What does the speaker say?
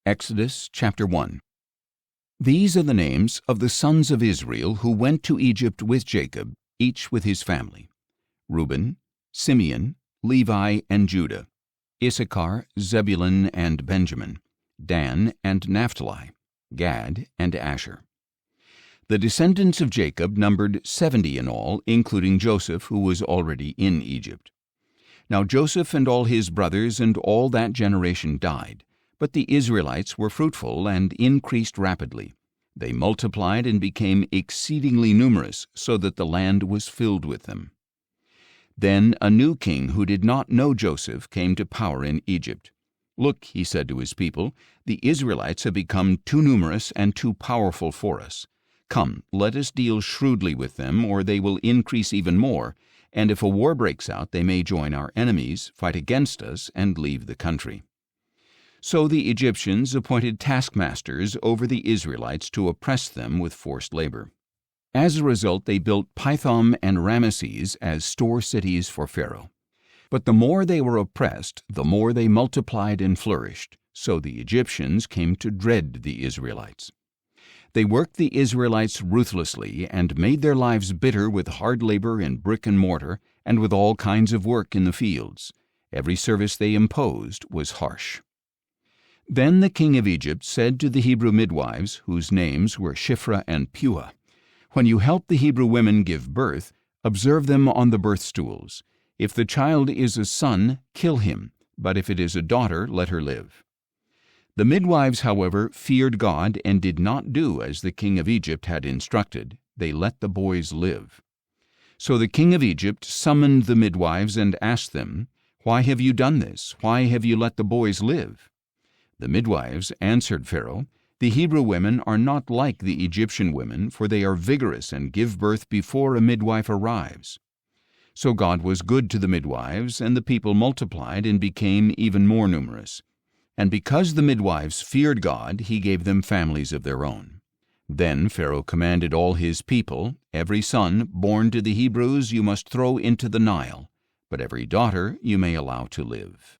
Exodus chapter 1. These are the names of the sons of Israel who went to Egypt with Jacob, each with his family: Reuben, Simeon, Levi, and Judah; Issachar, Zebulun, and Benjamin; Dan and Naphtali; Gad and Asher. The descendants of Jacob numbered 70 in all, including Joseph, who was already in Egypt. Now Joseph and all his brothers and all that generation died, but the Israelites were fruitful and increased rapidly. They multiplied and became exceedingly numerous, so that the land was filled with them. Then a new king who did not know Joseph came to power in Egypt. "Look," he said to his people, "the Israelites have become too numerous and too powerful for us. Come, let us deal shrewdly with them, or they will increase even more, and if a war breaks out, they may join our enemies, fight against us, and leave the country." So the Egyptians appointed taskmasters over the Israelites to oppress them with forced labor. As a result, they built Pithom and Ramesses as store cities for Pharaoh. But the more they were oppressed, the more they multiplied and flourished, so the Egyptians came to dread the Israelites. They worked the Israelites ruthlessly and made their lives bitter with hard labor in brick and mortar and with all kinds of work in the fields. Every service they imposed was harsh. Then the king of Egypt said to the Hebrew midwives, whose names were Shiphrah and Puah, "When you help the Hebrew women give birth, observe them on the birth stools. If the child is a son, kill him, but if it is a daughter, let her live." The midwives, however, feared God and did not do as the king of Egypt had instructed. They let the boys live. So the king of Egypt summoned the midwives and asked them, "Why have you done this? Why have you let the boys live?" The midwives answered Pharaoh, "The Hebrew women are not like the Egyptian women, for they are vigorous and give birth before a midwife arrives." So God was good to the midwives, and the people multiplied and became even more numerous. And because the midwives feared God, he gave them families of their own. Then Pharaoh commanded all his people, "Every son born to the Hebrews you must throw into the Nile, but every daughter you may allow to live."